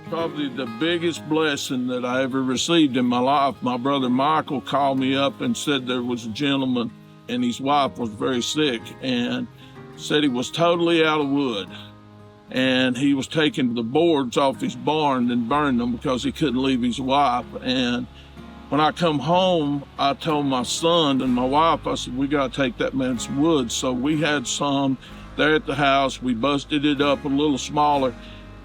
Probably the biggest blessing that I ever received in my life. My brother Michael called me up and said there was a gentleman and his wife was very sick and said he was totally out of wood. And he was taking the boards off his barn and burning them because he couldn't leave his wife. And when I come home, I told my son and my wife, I said, we got to take that man some wood. So we had some there at the house. We busted it up a little smaller.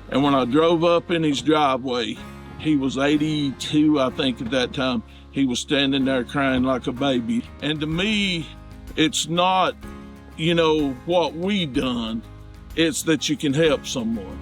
And when I drove up in his driveway, he was 82, I think, at that time. He was standing there crying like a baby. And to me, it's not, what we done. It's that you can help someone.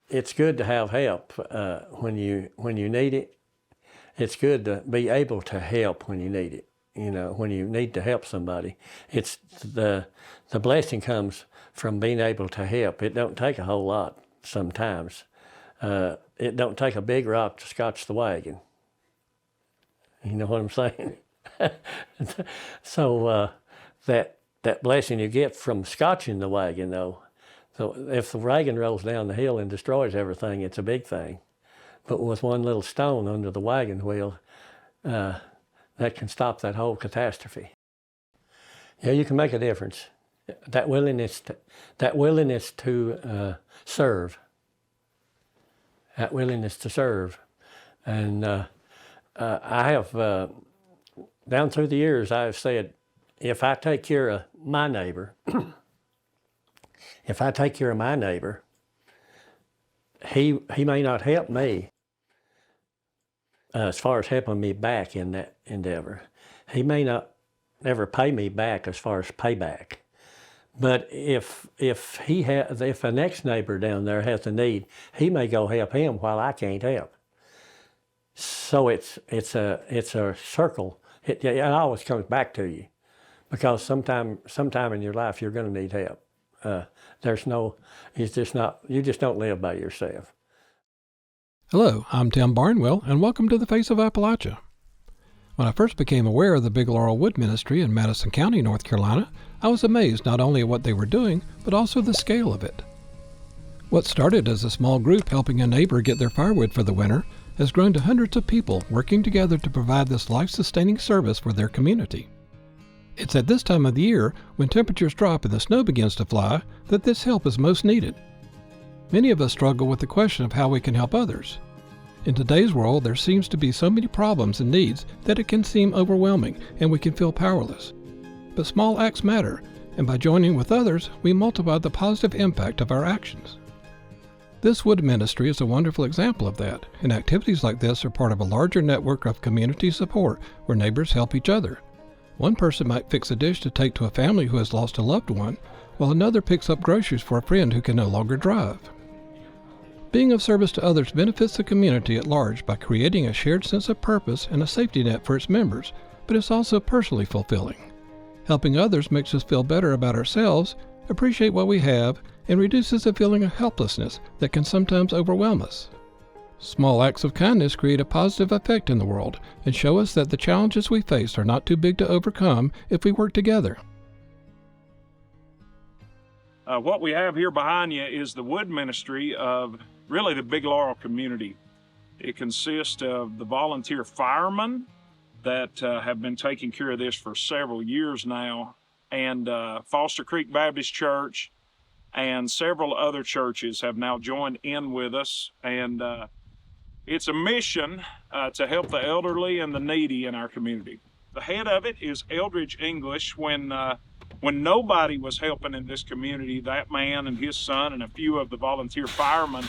It's good to have help when you need it. It's good to be able to help when you need it. When you need to help somebody, it's the blessing comes from being able to help. It don't take a whole lot sometimes. It don't take a big rock to scotch the wagon. You know what I'm saying? So that blessing you get from scotching the wagon, though. So if the wagon rolls down the hill and destroys everything, it's a big thing. But with one little stone under the wagon wheel, that can stop that whole catastrophe. Yeah, you can make a difference. That willingness to serve. That willingness to serve. And I have, down through the years, I've said, if I take care of my neighbor, he may not help me as far as helping me back in that endeavor. He may not ever pay me back as far as payback. But if a next neighbor down there has a need, he may go help him while I can't help. So it's a circle. It always comes back to you, because sometime in your life you're going to need help. You just don't live by yourself. Hello, I'm Tim Barnwell, and welcome to the Face of Appalachia. When I first became aware of the Big Laurel Wood Ministry in Madison County, North Carolina, I was amazed not only at what they were doing, but also the scale of it. What started as a small group helping a neighbor get their firewood for the winter has grown to hundreds of people working together to provide this life-sustaining service for their community. It's at this time of the year, when temperatures drop and the snow begins to fly, that this help is most needed. Many of us struggle with the question of how we can help others. In today's world, there seems to be so many problems and needs that it can seem overwhelming and we can feel powerless. But small acts matter, and by joining with others, we multiply the positive impact of our actions. This wood ministry is a wonderful example of that, and activities like this are part of a larger network of community support where neighbors help each other. One person might fix a dish to take to a family who has lost a loved one, while another picks up groceries for a friend who can no longer drive. Being of service to others benefits the community at large by creating a shared sense of purpose and a safety net for its members, but it's also personally fulfilling. Helping others makes us feel better about ourselves, appreciate what we have, and reduces a feeling of helplessness that can sometimes overwhelm us. Small acts of kindness create a positive effect in the world and show us that the challenges we face are not too big to overcome if we work together. What we have here behind you is the wood ministry of really the Big Laurel community. It consists of the volunteer firemen that have been taking care of this for several years now, and Foster Creek Baptist Church and several other churches have now joined in with us. And it's a mission to help the elderly and the needy in our community. The head of it is Eldridge English. When nobody was helping in this community, that man and his son and a few of the volunteer firemen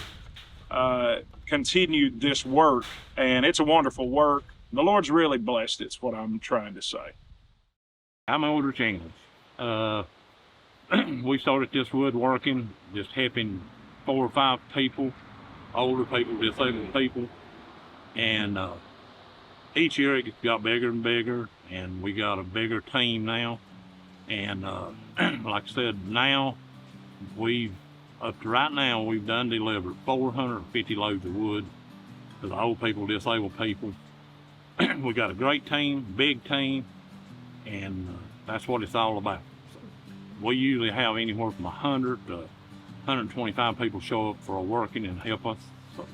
continued this work, and it's a wonderful work. The Lord's really blessed it's what I'm trying to say. I'm Eldridge English. We started this woodworking, just helping 4 or 5 people, older people, disabled people, and each year it got bigger and bigger, and we got a bigger team now. And like I said, now up to right now, we've done delivered 450 loads of wood to the old people, disabled people. We got a great team, big team, and that's what it's all about. So we usually have anywhere from 100 to 125 people show up for working and help us, so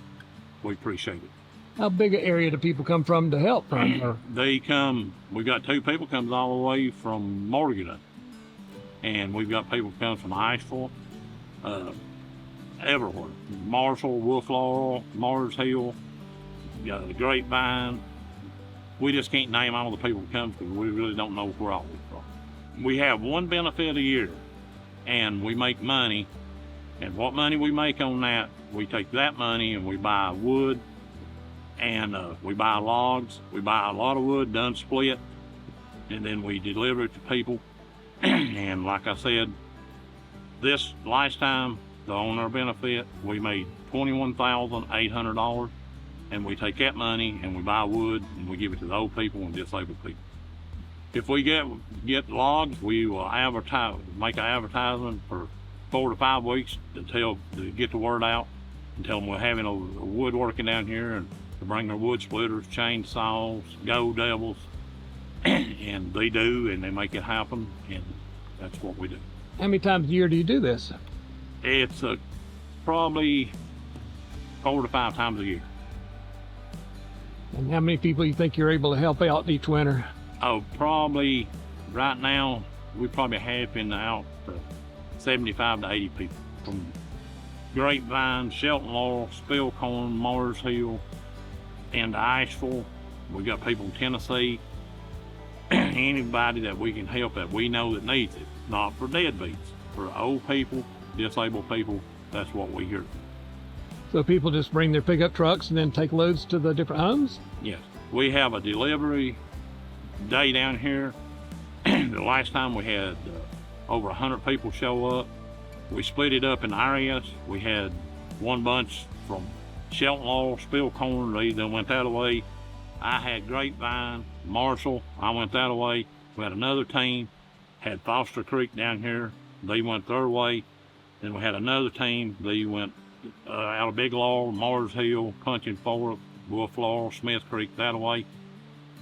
we appreciate it. How big an area do people come from to help from? Or? They come, we've got 2 people comes all the way from Morgan, and we've got people come from Asheville, everywhere. Marshall, Wolf Laurel, Mars Hill, got the Grapevine. We just can't name all the people who come because we really don't know where all they're from. We have one benefit a year, and we make money, and what money we make on that, we take that money and we buy wood, and we buy logs. We buy a lot of wood done split, and then we deliver it to people. And like I said, this last time, on our benefit, we made $21,800, and we take that money and we buy wood and we give it to the old people and disabled people. If we get logs, we will make an advertisement for 4 to 5 weeks to get the word out and tell them we're having a woodworking down here, and to bring their wood splitters, chainsaws, go devils, and they do, and they make it happen, and that's what we do. How many times a year do you do this? It's probably 4 to 5 times a year. And how many people you think you're able to help out each winter? Oh, probably right now we're probably helping out 75 to 80 people from Grapevine, Shelton Laurel, Spillcorn, Mars Hill, and Asheville. We got people in Tennessee. Anybody that we can help that we know that needs it. Not for deadbeats, for old people, disabled people. That's what we hear. So people just bring their pickup trucks and then take loads to the different homes? Yes. We have a delivery day down here. The last time we had over 100 people show up. We split it up in areas. We had one bunch from Shelton Laurel, Spillcorn, they went that way. I had Grapevine, Marshall, I went that way. We had another team, had Foster Creek down here, they went their way. Then we had another team, they went out of Big Laurel, Mars Hill, Punching Fork, Wolf Laurel, Smith Creek, that way.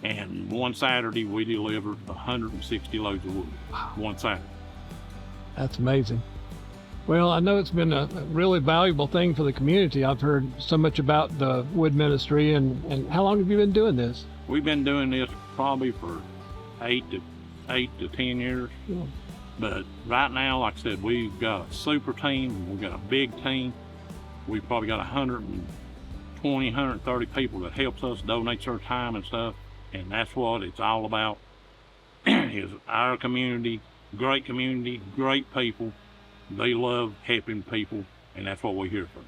And one Saturday we delivered 160 loads of wood. One Saturday. That's amazing. Well, I know it's been a really valuable thing for the community. I've heard so much about the wood ministry, and how long have you been doing this? We've been doing this probably for 8 to 10 years. Yeah. But right now, like I said, we've got a super team, we've got a big team. We've probably got 120, 130 people that helps us, donates their time and stuff. And that's what it's all about, is our community, great people. They love helping people, and that's what we're here for.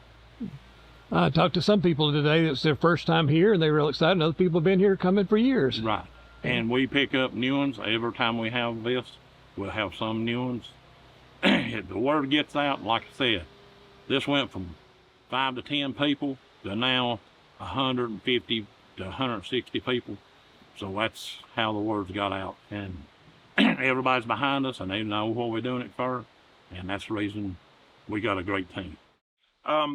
I talked to some people today that's their first time here, and they were real excited. And other people have been here coming for years. Right. And we pick up new ones every time we have this. We'll have some new ones. If the word gets out, like I said, this went from 5 to 10 people to now 150 to 160 people. So that's how the words got out. And everybody's behind us, and they know what we're doing it for. And that's the reason we got a great team.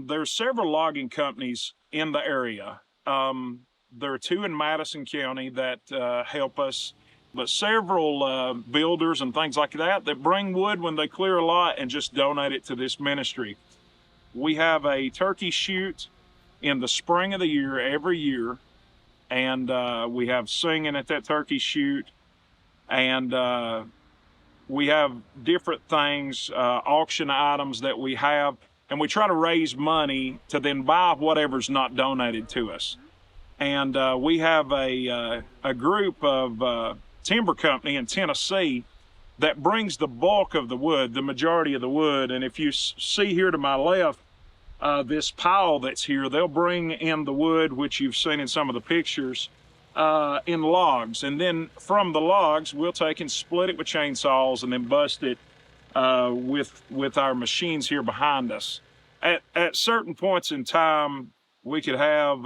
There's several logging companies in the area. There are 2 in Madison County that help us, but several builders and things like that bring wood when they clear a lot and just donate it to this ministry. We have a turkey shoot in the spring of the year every year. And we have singing at that turkey shoot. And we have different things, auction items that we have. And we try to raise money to then buy whatever's not donated to us. And we have a group of timber company in Tennessee that brings the bulk of the wood, the majority of the wood. And if you see here to my left, this pile that's here, they'll bring in the wood, which you've seen in some of the pictures, in logs. And then from the logs, we'll take and split it with chainsaws and then bust it with our machines here behind us. At certain points in time, we could have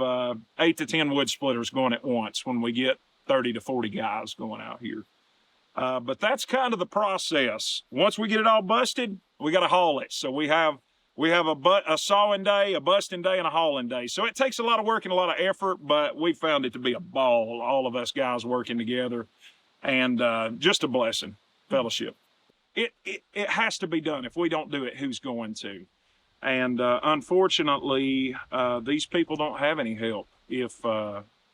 8 to 10 wood splitters going at once when we get 30 to 40 guys going out here. But that's kind of the process. Once we get it all busted, we got to haul it. So we have a sawing day, a busting day, and a hauling day. So it takes a lot of work and a lot of effort, but we found it to be a ball, all of us guys working together, and just a blessing, fellowship. It has to be done. If we don't do it, who's going to? And unfortunately, these people don't have any help if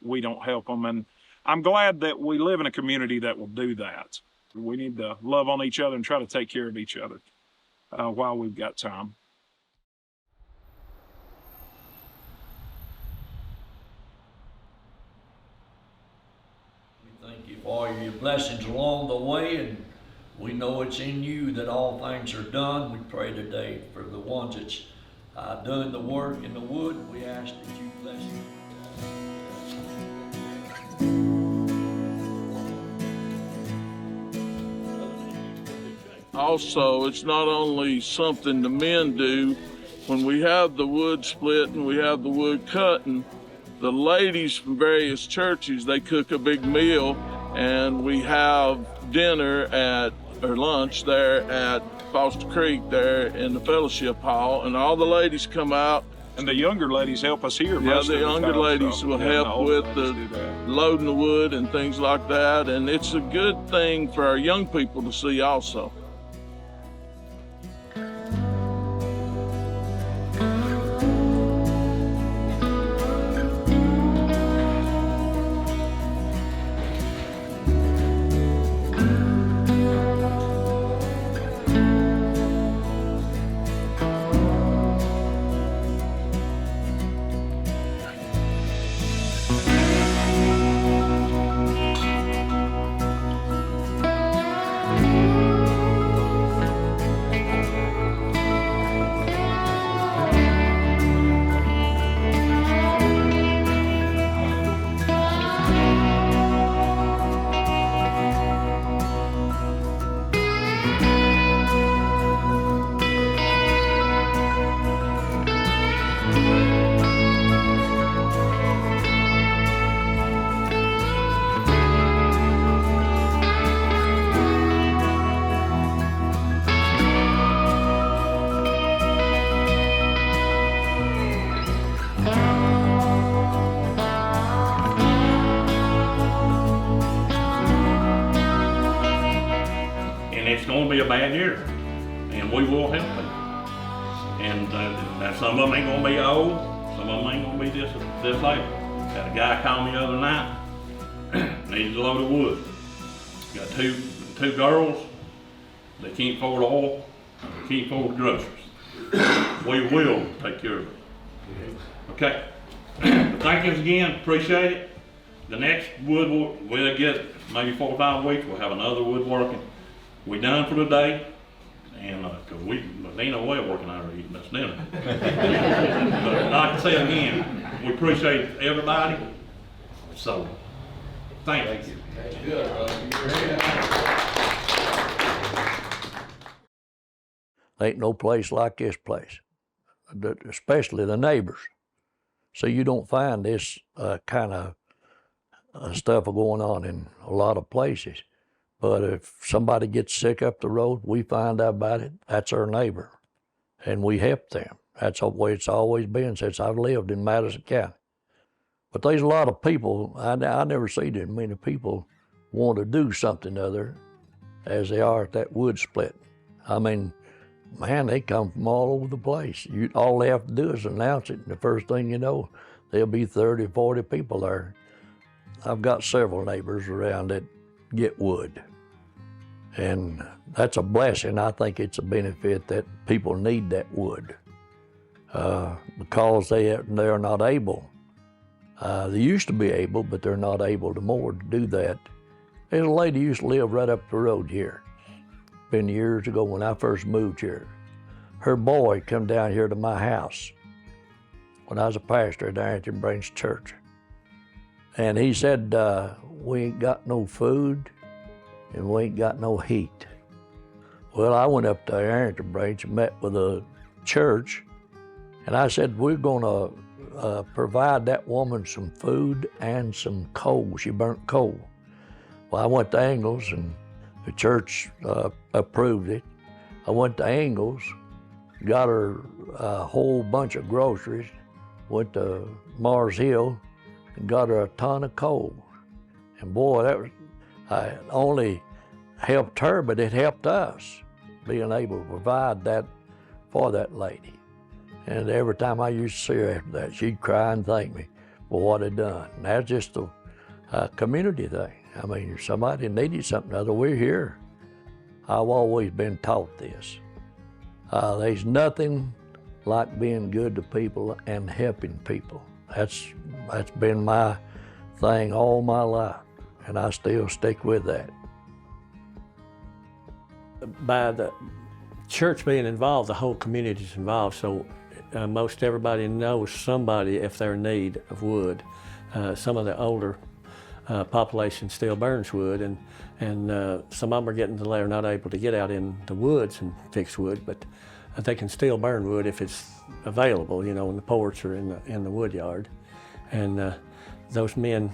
we don't help them. And I'm glad that we live in a community that will do that. We need to love on each other and try to take care of each other while we've got time. We thank you for your blessings along the way, and we know it's in you that all things are done. We pray today for the ones that's doing the work in the wood. We ask that you bless them. Also, it's not only something the men do. When we have the wood split and we have the wood cutting, the ladies from various churches, they cook a big meal, and we have dinner or lunch there at Foster Creek there in the fellowship hall, and all the ladies come out. And the younger ladies help us here. Yeah, the younger ladies will help with the loading the wood and things like that, and it's a good thing for our young people to see also. It's going to be a bad year, and we will help them. And some of them ain't going to be old, some of them ain't going to be this late. Had a guy call me the other night, needed a load of wood. Got two girls, they can't afford oil, they can't afford groceries. We will take care of it. Okay, thank you again, appreciate it. The next wood we'll get maybe 4 or 5 weeks, we'll have another woodworking. We done for the day, and cause there ain't no way of working out here eating this dinner. But like I say again, we appreciate everybody. So, thank you. Good, ain't no place like this place, especially the neighbors. So you don't find this kind of stuff going on in a lot of places. But if somebody gets sick up the road, we find out about it. That's our neighbor, and we help them. That's the way it's always been since I've lived in Madison County. But there's a lot of people, I never see that many people want to do something other as they are at that wood split. I mean, man, they come from all over the place. All they have to do is announce it, and the first thing you know, there'll be 30, 40 people there. I've got several neighbors around that get wood, and that's a blessing. I think it's a benefit that people need that wood because they're not able. They used to be able, but they're not able anymore to do that. There's a lady who used to live right up the road here. Been years ago when I first moved here. Her boy come down here to my house when I was a pastor at Arrington Branch Church. And he said, we ain't got no food and we ain't got no heat. Well, I went up to Arrington Branch and met with a church, and I said, we're gonna provide that woman some food and some coal. She burnt coal. Well, I went to Angles and the church approved it. I went to Angles, got her a whole bunch of groceries, went to Mars Hill and got her a ton of coal. And boy, that was, I only helped her, but it helped us being able to provide that for that lady. And every time I used to see her after that, she'd cry and thank me for what I'd done. And that's just a community thing. I mean, if somebody needed something other, we're here. I've always been taught this. There's nothing like being good to people and helping people. That's been my thing all my life, and I still stick with that. By the church being involved, the whole community's involved, so most everybody knows somebody if they're in need of wood. Some of the older population still burns wood, and some of them are getting to they're not able to get out in the woods and fix wood, but they can still burn wood if it's available, you know, in the porch or in the wood yard. And those men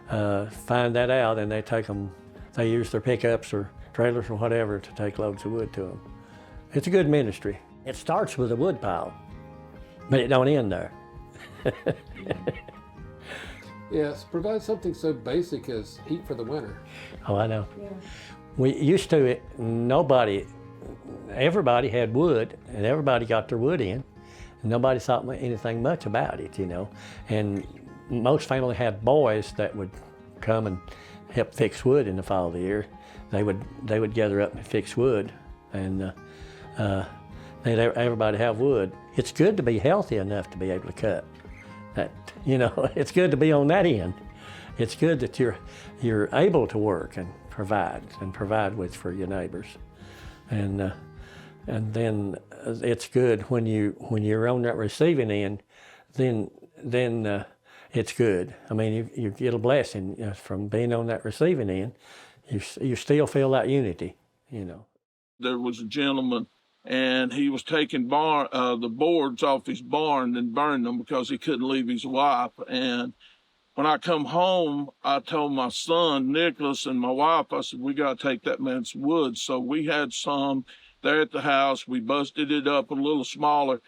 find that out, and they use their pickups or trailers or whatever to take loads of wood to them. It's a good ministry. It starts with a wood pile, but it don't end there. Yes, provide something so basic as heat for the winter. Oh, I know. Yeah. We used to, everybody had wood, and everybody got their wood in. And nobody thought anything much about it, you know. And most families had boys that would come and help fix wood in the fall of the year. They would gather up and fix wood, and everybody have wood. It's good to be healthy enough to be able to cut. That, you know, it's good to be on that end. It's good that you're able to work and provide with for your neighbors, and then it's good when you're on that receiving end. Then it's good. I mean, you get a blessing from being on that receiving end. You still feel that unity, you know. There was a gentleman, and he was taking the boards off his barn and burning them because he couldn't leave his wife. And when I come home, I told my son, Nicholas, and my wife, I said, we got to take that man's wood. So we had some there at the house. We busted it up a little smaller.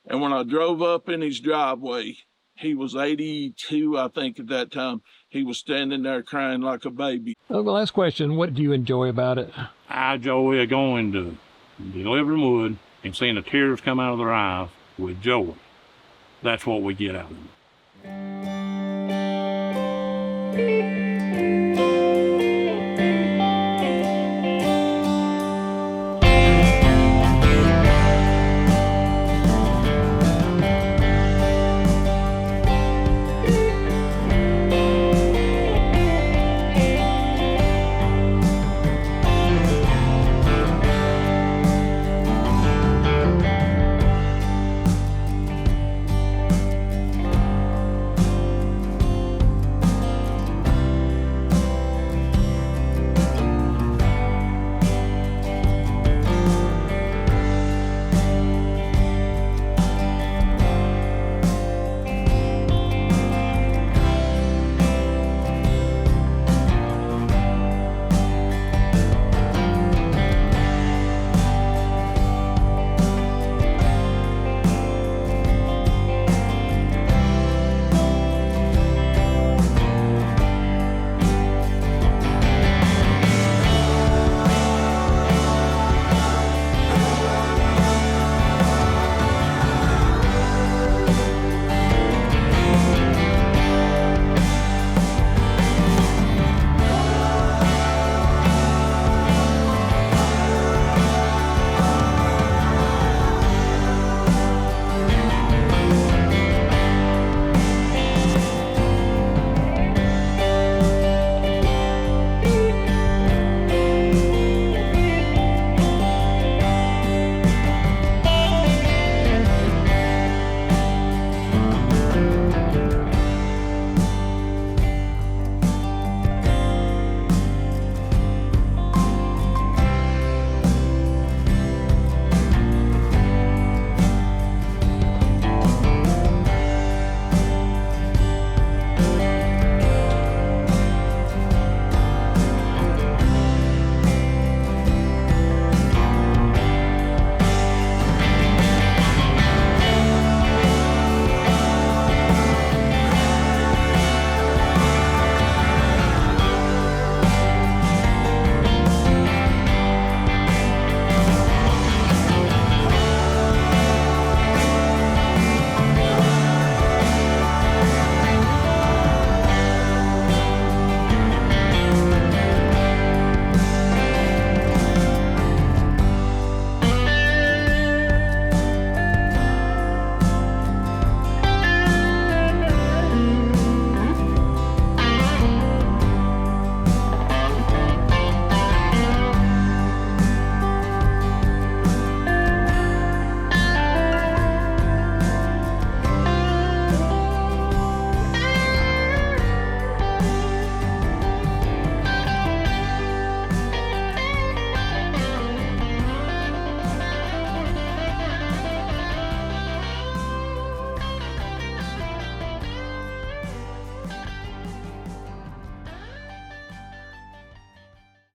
And when I drove up in his driveway, he was 82, I think, at that time. He was standing there crying like a baby. The last question, what do you enjoy about it? I enjoy going to delivering wood and seeing the tears come out of their eyes with joy. That's what we get out of it.